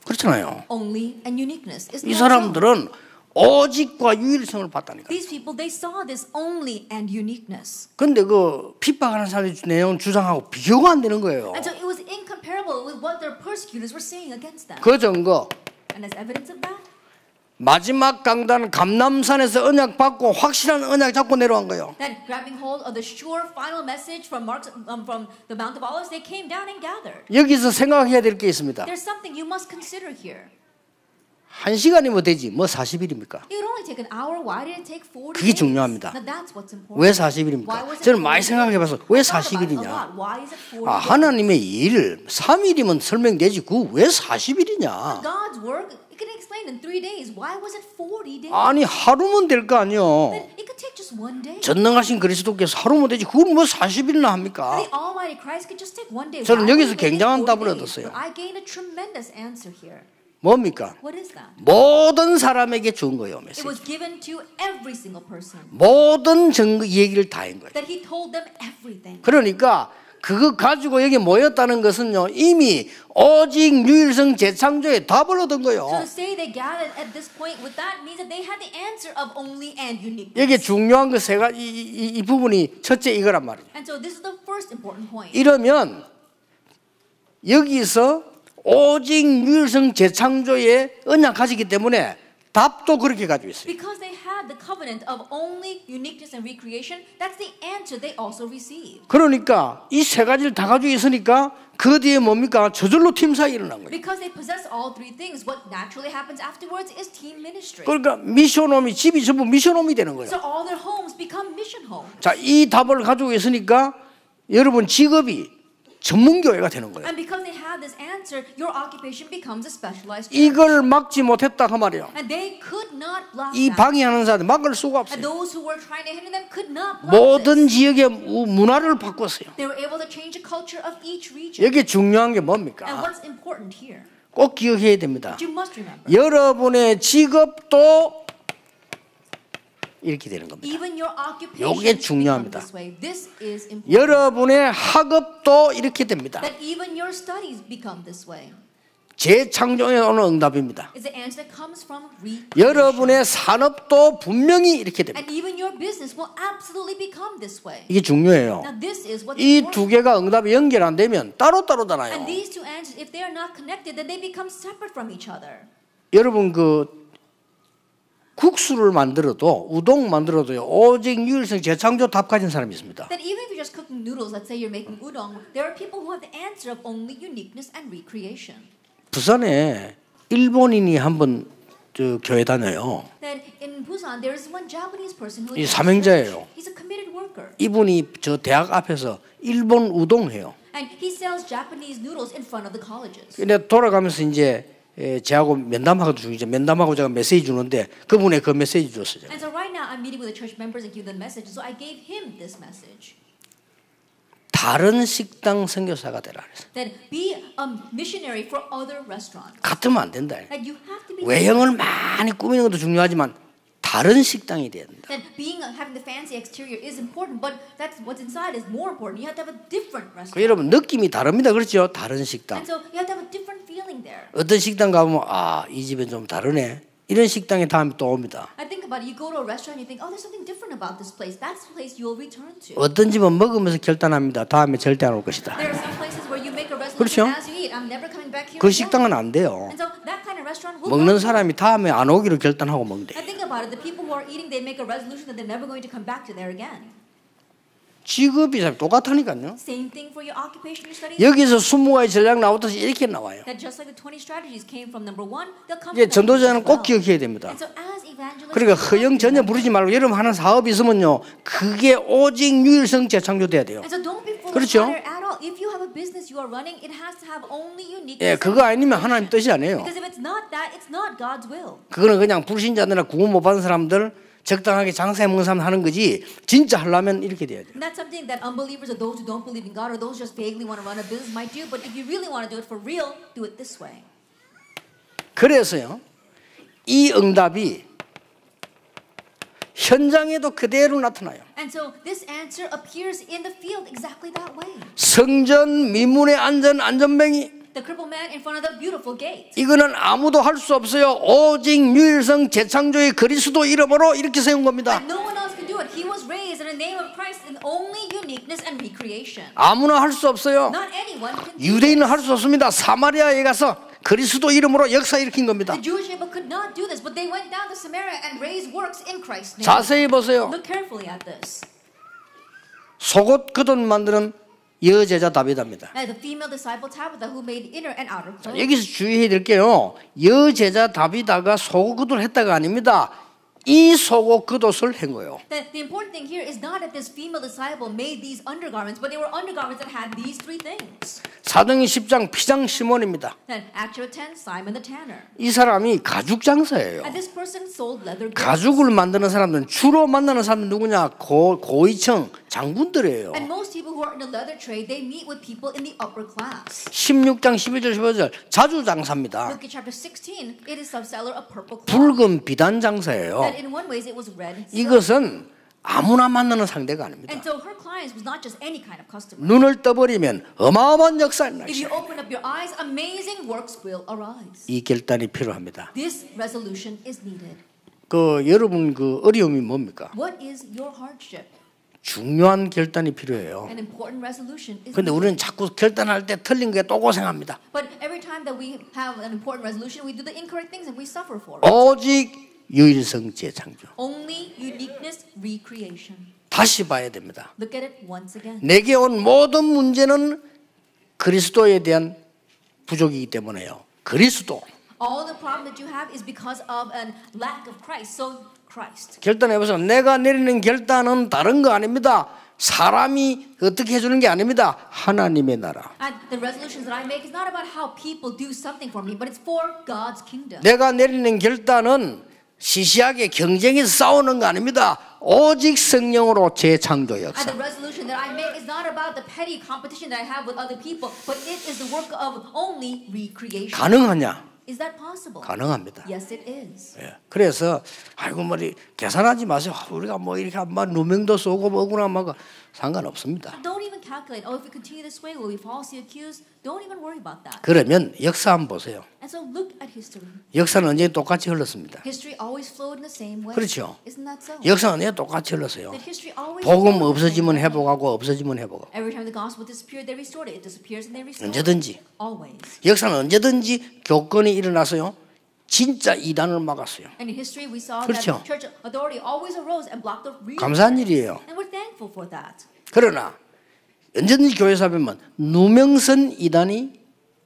그렇잖아요. Only and uniqueness. Isn't 이 that so? 사람들은 오직과 유일성을 봤다니까. These people, they saw this only and uniqueness. 근데 그 핍박하는 사람의 내용 주장하고 비교가 안 되는 거예요. And so it was incomparable with what their persecutors were saying against them. 그 증거 And as evidence of that, 마지막 강단 감람산에서 언약 받고 확실한 언약 잡고 내려온 거예요. then grabbing hold of the sure final message from from the Mount of Olives, they came down and gathered. 여기서 생각해야 될 게 있습니다. There's something you must consider here. 1시간이면 되지 뭐 40일입니까? It would only take an hour. Why did it take 40 그게 days? 중요합니다. Now that's what's important. 왜 Why 40일입니까? was it 저는 많이 40 생각해봐서 days? 왜 I thought about it a 40일이냐? lot. Why is it 40 아, days? 하나님의 일 3일이면 설명되지 그거 왜 40일이냐? God's work, it can explain in 3 days. Why was it 40 days? 아니 하루면 될 거 아니요. Then it could take just one day. 전능하신 그리스도께서 하루면 되지 그걸 뭐 40일이나 합니까? The Almighty Christ could just take one day. 저는 Why 여기서 would it take 굉장한 40 답을 days? 얻었어요. But I gained a tremendous answer here. 뭡니까? What is that? 모든 사람에게 준 거예요. It 메시지. was given to every single person. 모든 증거 얘기를 다 한 거예요. That he told them everything. 그러니까 그거 가지고 여기 모였다는 것은요 이미 오직 유일성 재창조의 답을 얻은 So 거예요. to say they gathered at this point, with that means that they had the answer of only and uniqueness. 여기 중요한 거 세 가지 이 부분이 첫째 이거란 말이에요. And so this is the first important point. 이러면 여기서 오직 유일성 재창조의 언약 가지기 때문에 답도 그렇게 가지고 있어요. Because they had the covenant of only uniqueness and recreation, that's the answer they also received. 그러니까 이 세 가지를 다 가지고 있으니까 그 뒤에 뭡니까? 저절로 팀 사역이 일어난 거예요. Because they possess all three things, what naturally happens afterwards is team ministry. 그러니까 미션홈이 집이 전부 미션홈이 되는 거예요. So all their homes become mission homes. 자, 이 답을 가지고 있으니까 여러분 직업이 전문교회가 되는 거예요. And because they have this answer, your occupation becomes a specialized church. 이걸 막지 못했다 그 말이에요. And they could not block 이 that. 방해하는 사람들 막을 수가 And 없어요. those who were trying to hinder them could not block 모든 this. 지역의 문화를 바꿨어요. They were able to change the culture of each region. 여기 중요한 게 And 뭡니까? what's important here? 꼭 기억해야 됩니다. You must remember. 여러분의 직업도 이렇게 되는 겁니다. Even your 요게 occupation 중요합니다. this way. This is important. 여러분의 학업도 이렇게 됩니다. That even your studies become this way. 재창조에 오는 응답입니다. It's the answer that comes from recreation. 여러분의 산업도 분명히 이렇게 됩니다. And even your business will absolutely become this way. 이게 중요해요. Now this is what's 이 important. 두 개가 응답이 연결 안 되면 따로따로잖아요. And these two answers, if they are not connected, then they become separate from each other. 여러분 그 국수를 만들어도 우동 만들어도요 오직 유일성 재창조 답 가진 사람이 있습니다. That even if you're just cooking noodles, let's say you're making udon, there are people who have the answer of only uniqueness and recreation. 부산에 일본인이 한번 저 교회 다녀요. That in Busan, there is one Japanese person who 이 is 사명자예요. He's a committed worker. 이분이 저 대학 앞에서 일본 우동 해요. And he sells Japanese noodles in front of the colleges. 근데 돌아가면서 이제 제하고 면담하고 중이죠. 면담하고 제가 메시지 주는데 그분의 그 메시지 줬어요. And so right now I'm meeting with the church members and giving them message. So I gave him this message. 다른 식당 선교사가 되라 그랬어요. That be a missionary for other restaurants. 같으면 안 된다. That you have to be 외형을 많이 꾸미는 것도 중요하지만 다른 식당이 돼야 된다. Then having the fancy exterior is important, but that's what's inside is more important. You have to have a different restaurant. 여러분 느낌이 다릅니다. 그렇죠? 다른 식당. And so you have to have a different feeling there. 어떤 식당 가보면 이 집은 좀 다르네. 이런 식당에 다음에 또 옵니다. I think about it. You go to a restaurant, you think, there's something different about this place. That's the place you'll return to. 어떤 집은 먹으면서 결단합니다. 다음에 절대 안 올 것이다. There are some places where you make a 그렇죠? resolution as you eat. I'm never coming back here 그 again. 식당은 안 돼요. And so that kind of restaurant will 먹는 not. 사람이 다음에 안 오기로 결단하고 먹는데. I think about it. The people who are eating, they make a resolution that they're never going to come back to there again. 직업이 똑같다니까요. Same thing for your occupation, your studies. 여기서 20가지 전략 나오듯이 이렇게 나와요. That just like the 20 strategies came from number 1, they'll come 이제 from number 전도자는 2 꼭 as well. 기억해야 됩니다. And so as evangelists, 그러니까 허영 전혀 부르지 말고 여러분 하는 사업이 있으면요. 그게 오직 유일성 재창조돼야 돼요. And so don't be full 그렇죠? of fire at all. If you have a business you are running, it has to have only uniqueness. 예, 그거 아니면 하나님 뜻이 아니에요. Because if it's not that, it's not God's will. 그거는 그냥 불신자들이나 구원 못 받은 사람들 적당하게 장사해 먹는 사람 하는 거지. 진짜 하려면 이렇게 돼야 돼요. And that's something that unbelievers or those who don't believe in God or those who just vaguely want to run a business might do. But if you really want to do it for real, do it this way. 그래서요. 이 응답이 현장에도 그대로 나타나요. And so this answer appears in the field exactly that way. 성전 미문에 앉은 안전뱅이 The crippled man in front of the beautiful gate. 이거는 아무도 할 수 없어요. 오직 유일성 재창조의 그리스도 이름으로 이렇게 세운 겁니다. And no one else could do it. He was raised in the name of Christ in only uniqueness and recreation. 아무나 할 수 없어요. Not anyone can do 유대인은 this. 할 수 없습니다. 사마리아에 가서 그리스도 이름으로 역사 일으킨 겁니다. The Jewish people could not do this, but they went down to Samaria and raised works in Christ's name. 자세히 보세요. Look carefully at this. 속옷 겉옷 만드는 여제자 다비다입니다. The female disciple Tabitha who made inner and outer clothes. 여기서 주의해야 될 게요. 여제자 다비다가 속옷 겉옷을 했다가 아닙니다. 이 속옷 겉옷을 한 거예요. The important thing here is not that this female disciple made these undergarments, but they were undergarments that had these three things. 사도행전 10장 피장 시몬입니다. Then Acts 10, Simon the tanner. 이 사람이 가죽 장사예요. And this person sold leather goods. 가죽을 만드는 사람들은 주로 만나는 사람은 누구냐? 고위층 장군들이에요. And most people who are in the leather trade, they meet with people in the upper class. 16장 12절 15절 자주 장사입니다. Look at chapter 16. It is subseller of purple cloth. 붉은 비단 장사예요. That in one ways it was red. silk. 이것은 아무나 만나는 상대가 아닙니다. And so her clients was not just any kind of customer. 눈을 떠버리면 어마어마한 역사가 If you 나죠. open up your eyes, amazing works will arise. 이 결단이 필요합니다. This resolution is needed. 여러분 어려움이 뭡니까? What is your hardship? 중요한 결단이 필요해요. An important resolution is 그런데 needed. 우리는 자꾸 결단할 때 틀린 게 또 고생합니다. But every time that we have an important resolution, we do the incorrect things and we suffer for it. 오직 유일성 재창조. Only uniqueness, recreation. 다시 봐야 됩니다. Look at it once again. 내게 온 모든 문제는 그리스도에 대한 부족이기 때문에요. 그리스도. All the problem that you have is because of a lack of Christ. So Christ. 결단해보세요. 내가 내리는 결단은 다른 거 아닙니다. 사람이 어떻게 해주는 게 아닙니다. 하나님의 나라. And the resolutions that I make is not about how people do something for me, but it's for God's kingdom. 내가 내리는 결단은 시시하게 경쟁에서 싸우는 거 아닙니다. 오직 성령으로 재창조 And 역사. the resolution that I make is not about the petty competition that I have with other people, but it is the work of only recreation. 가능하냐? Is that possible? 가능합니다. Yes, it is. 예. 그래서 아이고 계산하지 마세요. 우리가 이렇게 누명도 쏘고 뭐구나 상관없습니다. Don't even calculate. Oh, if we continue this way, will we falsely accuse? Don't even worry about that. 그러면 역사 한번 보세요. And so look at history. 역사는 언제 똑같이 흘렀습니다. History always flowed in the same way. 그렇죠. Isn't that so? 역사는 언제 똑같이 흘렀어요. That history always 복음 flowed in the 없어지면 same way. 회복하고 없어지면 회복하고. Every time the gospel disappeared, they restored it. It disappears and they restore it. 언제든지. Always. 역사는 언제든지 교권이 일어나서요. 진짜 이단을 막았어요. And in history, we saw 그렇죠. that church authority always arose and blocked the real. 감사한 일이에요. And we're thankful for that. 그러나 언제든지 교회사 보면 누명선 이단이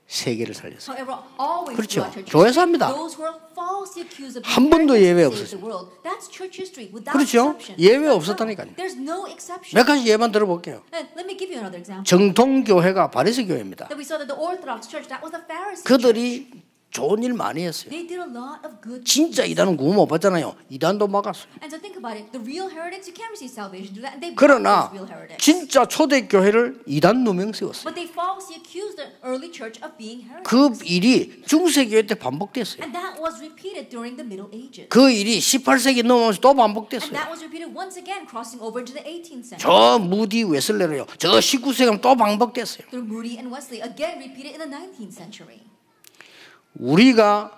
세계를 살렸어요. However, always 그렇죠. throughout church 교회사입니다. history, those who are falsely accused of 한 번도 being 예외 to save 없었어요. the world, that's church history without 그렇죠. exception. 예외 That's 없었다니까요. so. There's no exception. 몇 가지 예만 들어볼게요. And let me give you another example. 정통 교회가 바리새 교회입니다. That we saw that the Orthodox Church, that was the Pharisee church. 그들이 좋은 일 많이 했어요. They did a lot of good. 진짜 이단은 구원 못 받잖아요. 이단도 막았어요. And so think about it. The real heretics, you can't receive salvation through that. And they 그러나 blocked those real heretics. 진짜 초대교회를 이단 누명 세웠어요. But they falsely accused the early church of being heretics. 그 일이 중세교회 때 반복됐어요. And that was repeated during the Middle Ages. 그 일이 18세기 넘어오면서 또 And 반복됐어요. that was repeated once again, crossing over into the 18th century. 저 무디 웨슬레로요. 저 19세기 또 반복됐어요. Through Moody and Wesley, again repeated in the 19th century. 우리가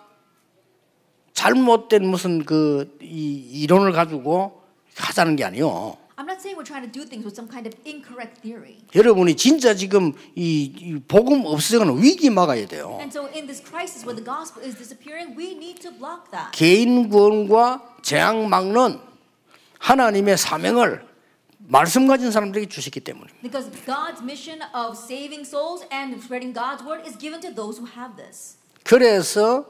잘못된 무슨 그 이론을 가지고 하자는 게 아니요. I'm not saying we're trying to do things with some kind of incorrect theory. 여러분이 진짜 지금 이 복음 없어져가는 위기 막아야 돼요. And so in this crisis where the gospel is disappearing, we need to block that. 개인 구원과 재앙 막는 하나님의 사명을 말씀 가진 사람들에게 주셨기 때문입니다. Because God's mission of saving souls and spreading God's word is given to those who have this. 그래서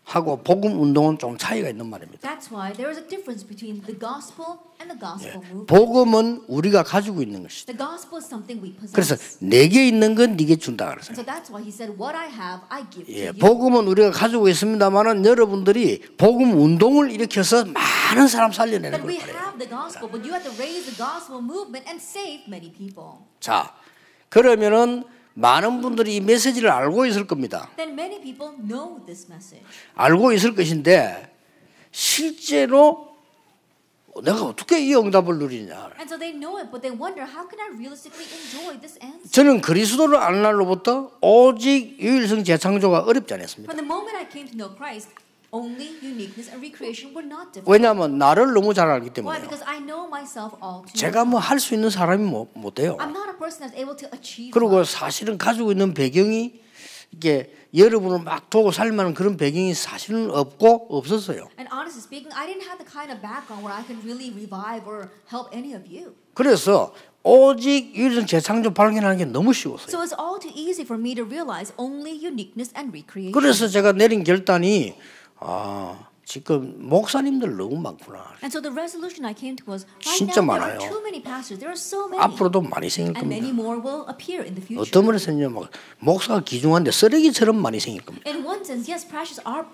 복음하고 복음 운동은 좀 차이가 있는 말입니다. That's why there is a difference between the gospel and the gospel movement. 복음은 우리가 가지고 있는 것이다. The gospel is something we 그래서 possess. 내게 있는 건 네게 준다 And 그랬어요. so that's why he said, what I have, I give to 예, you. 복음은 우리가 가지고 있습니다만은 여러분들이 복음 운동을 일으켜서 많은 사람 살려내는 That 걸 we 바래요. have the gospel, but you have to raise the gospel movement and save many people. 자, 그러면은 많은 분들이 이 메시지를 알고 있을 겁니다. Then many people know this message. 알고 있을 것인데 실제로 내가 어떻게 이 응답을 누리냐. And so they know it, but they wonder, how can I realistically enjoy this answer? 저는 그리스도를 아는 날로부터 오직 유일성 재창조가 어렵지 않았습니다. From the moment I came to know Christ, only uniqueness and recreation were not difficult. 왜냐하면 나를 너무 잘 알기 Why? 때문에요. Because I know myself all too 제가 well. 뭐 할 수 있는 사람이 못 돼요. I'm not a person that's able to achieve 그리고 much. 사실은 가지고 있는 배경이 이게 여러분을 막 도고 살만한 그런 배경이 사실은 없었어요. And honestly speaking, I didn't have the kind of background where I could really revive or help any of you. 그래서 오직 유일성 재창조 발견하는 게 너무 쉬웠어요. So it's all too easy for me to realize only uniqueness and recreation. 그래서 제가 내린 결단이 지금 목사님들 너무 많구나. And so the resolution I came to was, right 진짜 now there 많아요. are too many pastors. There are so many. 앞으로도 많이 생길 And many 겁니다. more will appear in the future. 어떤 면에서는요, 목사가 귀중한데 쓰레기처럼 많이 생길 겁니다. In one sense, yes, pastors are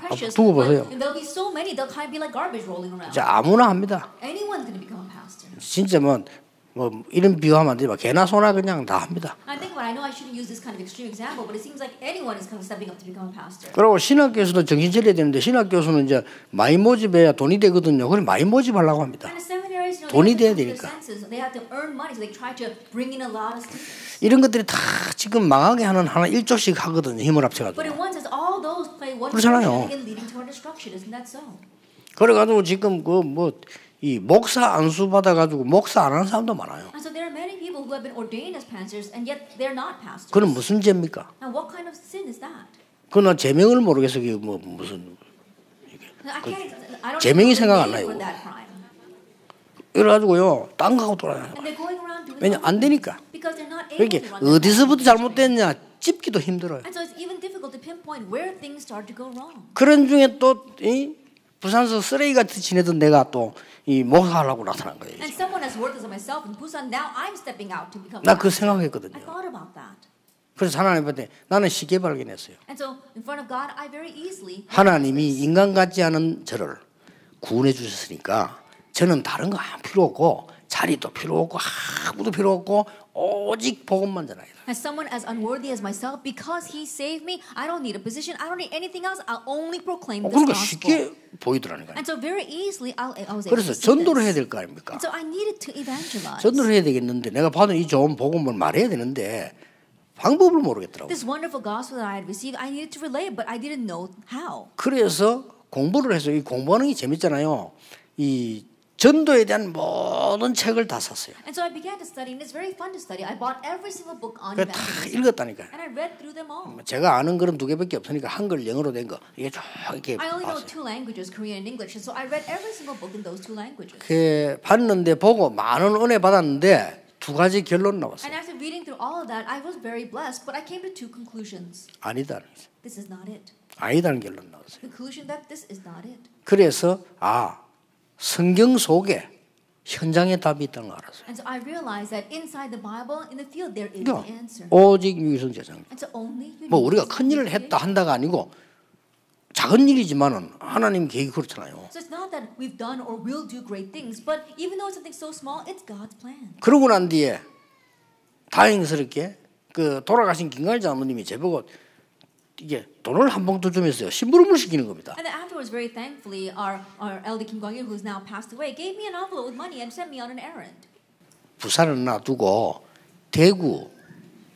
precious. 두고 보세요. But there'll be so many, they'll kind of be like garbage rolling around. 자, 아무나 합니다. Anyone's going to become a pastor. 진짜 뭐 이런 비유하면 안 되지만 개나 소나 그냥 다 합니다. I think about it, I know I shouldn't use this kind of extreme example, but it seems like anyone is kind of stepping up to become a pastor. 그리고 신학교에서도 정신 차려야 되는데 신학교에서는 이제 많이 모집해야 돈이 되거든요. 그래 많이 모집하려고 합니다. And the seminaries, 돈이 they 돼야 have to come to their 되니까. senses. They have to earn money, so they try to bring in a lot of students. 이런 것들이 다 지금 망하게 하는 하나 1조씩 하거든요. 힘을 But in 합쳐가지고. one sense, all those play one 그렇잖아요. portion in leading to our destruction. Isn't that so? 그래가지고 지금 이 목사 안수 받아가지고 목사 안 하는 사람도 많아요. And so there are many people who have been ordained as pastors, and yet they're not pastors. 그건 무슨 죄입니까? Now, what kind of sin is that? 그건 제명을 모르겠어. 그게 무슨 I don't 제명이 know the 생각 안 name 나요. for that crime. 이래가지고요 땅 가고 돌아다녀요. And they're going around doing 왜냐 안 되니까. because they're not able 그렇게 to run their 어디서부터 lives. 잘못됐냐 찝기도 힘들어요. And so it's even difficult to pinpoint where things start to go wrong. 그런 중에 또 부산서 쓰레기 같이 지내던 내가 또 이 목사하려고 나타난 거예요. And someone as worthless as myself in Busan, now I'm stepping out to become. 나 그 I 생각했거든요. thought about that. 그래서 하나님한테 나는 쉽게 발견했어요. And so in front of God, I very easily. 하나님이 인간 같지 않은 저를 구원해 주셨으니까 저는 다른 거 안 필요 없고 자리도 필요 없고 아무도 필요 없고 오직 복음만 전하라. As someone as unworthy as myself, because He saved me, I don't need a position. I don't need anything else. I'll only proclaim this 그러니까 gospel. 쉽게 보이더라니까요. And so very easily, I was able 그래서 to see 전도를 해야 this. 될 거 아닙니까? And so I needed to evangelize. 전도를 해야 되겠는데 내가 받은 이 좋은 복음을 말해야 되는데 방법을 모르겠더라고요. This wonderful gospel that I had received, I needed to relay it, but I didn't know how. 그래서 공부를 해서 이 공부하는 게 재밌잖아요. 이 전도에 대한 모든 책을 다 샀어요. And so I began to study, and it's very fun to study. I bought every single book on 그래서 다 evangelism, 읽었다니까요. and I read through them all. 제가 아는 그런 두 개밖에 없으니까 한글 영어로 된 거 이게 쭉 이렇게 I only know 봤어요. two languages, Korean and English, and so I read every single book in those two languages. 그 봤는데 보고 많은 은혜 받았는데 두 가지 결론 나왔어요. And after reading through all of that, I was very blessed, but I came to two conclusions. 아니다. This is not it. 아니다는 결론 나왔어요. Conclusion that this is not it. 그래서 성경 속에 현장에 답이 있다는 걸 알았어요. And so I realized that inside the Bible, in the field, there is 그러니까 the answer. 오직 유일성 제사장. And so only 뭐 우리가 큰 일을 했다 한다가 아니고 작은 일이지만은 하나님 계획이 그렇잖아요. So it's not that we've done or will do great things, but even though it's something so small, it's God's plan. 그러고 난 뒤에 다행스럽게 그 돌아가신 김가일 장로님이 제보고 이게 돈을 한 봉투 주면서요 심부름을 시키는 겁니다. And then afterwards, very thankfully, our elder Kim Kwang-il, who's now passed away, gave me an envelope with money and sent me on an errand. 부산을 놔두고 대구,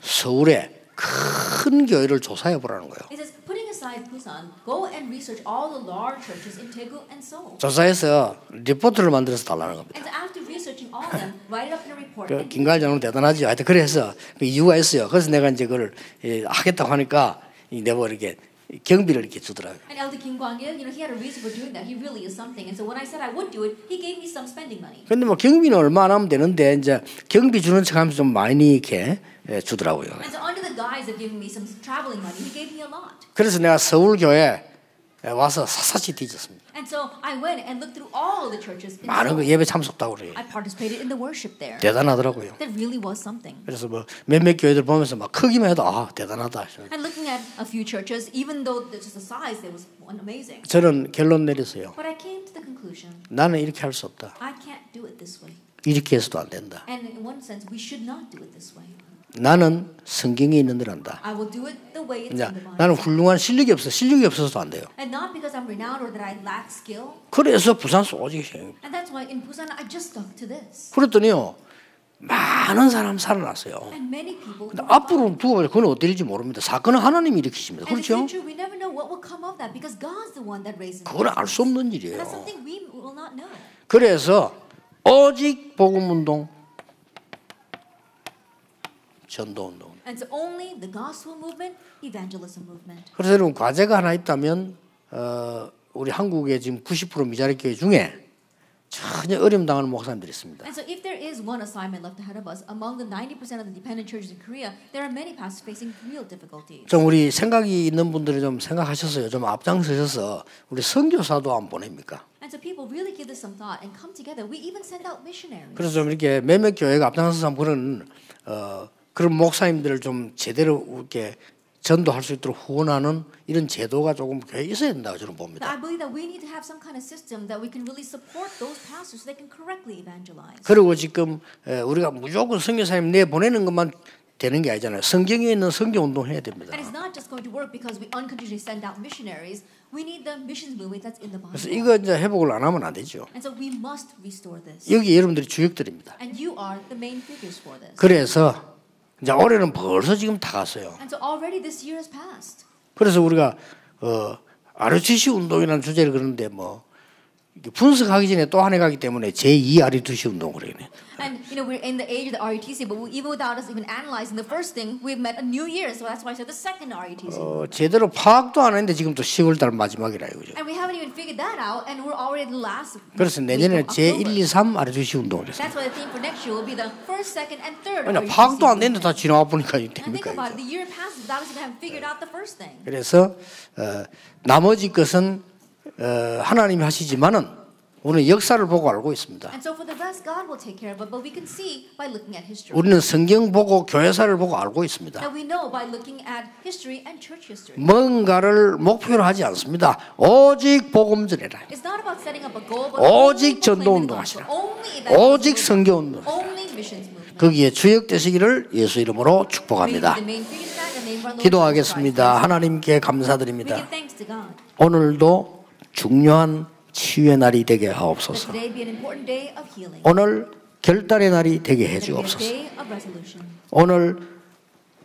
서울에 큰 교회를 조사해 보라는 거예요. He says, putting aside Busan, go and research all the large churches in Daegu and Seoul. 조사해서 리포트를 만들어서 달라는 겁니다. And so after researching all of them, write it up in a report. 그 김가일 장로는 대단하죠. 하여튼 그래서 그 이유가 있어요. 그래서 내가 이제 그걸 하겠다고 하니까 내가 이렇게 경비를 이렇게 주더라고요. And Elder Kim Kwang-il, he had a reason for doing that. He really is something. And so when I said I would do it, he gave me some spending money. 근데 뭐 경비는 얼마 안 하면 되는데 이제 경비 주는 척하면서 좀 많이 이렇게 주더라고요. And so under the guise of giving me some traveling money, he gave me a lot. 그래서 내가 서울 교회 와서 샅샅이 뒤졌습니다. And so I went and looked through all of the churches in 많은 거 Seoul. 예배 참석다고 그래요. I participated in the worship there. 대단하더라고요. That really was something. 그래서 뭐 몇몇 교회들 보면서 막 크기만 해도 아 대단하다. And looking at a few churches, even though just the size, it was amazing. 저는 결론 내렸어요. But I came to the conclusion, 나는 이렇게 할 수 없다. I can't do it this way. 이렇게 해서도 안 된다. And in one sense, we should not do it this way. 나는 성경에 있는 대로 한다. I will do it the way it's 이제 in the Bible. 나는 훌륭한 실력이 없어. 실력이 없어서도 안 돼요. And not because I'm renowned or that I lack skill. 그래서 부산 소지. And that's why in Busan, I just stuck to this. 그랬더니요. 많은 사람 살아났어요. And many people. 근데 앞으로 두고 보면 그건 어떨지 모릅니다. 사건은 하나님이 일으키십니다. And in the 그렇죠? future, we never know what will come of that because God's the one that raises. 그건 알 수 없는 And 일이에요. that's something we will not know. 그래서 오직 복음운동, 전도운동. And so only the gospel movement, evangelism movement. 그래서 여러분 과제가 하나 있다면 우리 한국의 지금 90% 미자립 교회 중에 전혀 어려움 당하는 목사님들이 있습니다. And so if there is one assignment left ahead of us, among the 90% of the dependent churches in Korea, there are many pastors facing real difficulties. 좀 우리 생각이 있는 분들이 좀 생각하셨어요. 좀 앞장서셔서 우리 선교사도 안 보냅니까? And so people really give this some thought and come together. We even send out missionaries. 그래서 좀 이렇게 몇몇 교회가 앞장서서 그런 목사님들을 좀 제대로 이렇게 전도할 수 있도록 후원하는 이런 제도가 조금 교회에 있어야 된다고 저는 But 봅니다. I believe that we need to have some kind of system that we can really support those pastors so they can correctly evangelize. 그리고 지금 우리가 무조건 선교사님 내보내는 것만 되는 게 아니잖아요. 성경에 있는 선교 운동 해야 됩니다. And it's not just going to work because we unconditionally send out missionaries. We need the missions movement that's in the Bible. 그래서 이거 이제 회복을 안 하면 안 되죠. And so we must restore this. 여기 여러분들이 주역들입니다. And you are the main figures for this. 그래서 이제 올해는 벌써 지금 다 갔어요. And so already this year has passed. 그래서 우리가 RUTC 운동이라는 주제를 그러는데 뭐 분석하기 전에 또 한 해 가기 때문에 제2 RUTC 운동 그러네. And we're in the age of the RUTC, but even without us even analyzing the first thing, we've met a new year. So that's why I said the second RUTC. 제대로 파악도 안 했는데 지금 또 10월 달 마지막이라 이거죠. And we haven't even figured that out, and we're already the last. 그래서 내년에는 제1, 2, 3 RUTC 운동을 했어요. That's why the theme for next year will be the first, second, and third. 그냥 RUTC 파악도 안 movement. 됐는데 다 지나와 보니까 And think 됩니까? about 이거. it, the year passes without us even having figured out the first thing. 그래서 나머지 것은 하나님이 하시지만은 우리는 역사를 보고 알고 있습니다. And so for the rest, God will take care of it, but we can see by looking at history. 우리는 성경 보고 교회사를 보고 알고 있습니다. That we know by looking at history and church history. 뭔가를 목표로 하지 않습니다. 오직 복음 전해라. It's not about setting up a goal, but 오직 only 전도 proclaiming the 운동하시라. gospel, only 오직 evangelism, 선교 운동. only missions movement. 거기에 주역 되시기를 예수 이름으로 We 축복합니다. the main figures of that in the name of our Lord Jesus Christ. 기도하겠습니다. 하나님께 We 감사드립니다. give thanks to God. 오늘도 중요한 치유의 날이 되게 Let 하옵소서. today be an important day of healing. 오늘 결단의 날이 되게 해 Let it be a 주옵소서. day of resolution. 오늘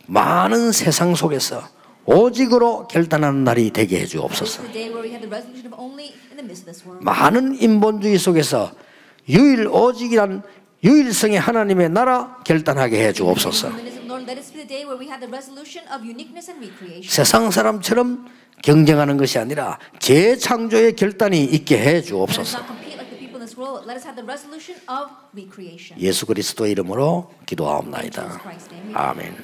많은 세상 속에서 오직으로 결단하는 날이 되게 해 This is 주옵소서. the day where we have the resolution of only in the midst of this world. 많은 인본주의 속에서 오직이란 유일성의 하나님의 나라 결단하게 해 주옵소서. Lord, let us be the day where we have the resolution of uniqueness and recreation. 세상 사람처럼 경쟁하는 것이 아니라 재창조의 결단이 있게 해 Let us 주옵소서. not compete like the people in this world. Let us have the resolution of recreation. 예수 그리스도 이름으로 In 기도하옵나이다. Jesus Christ's name. 아멘.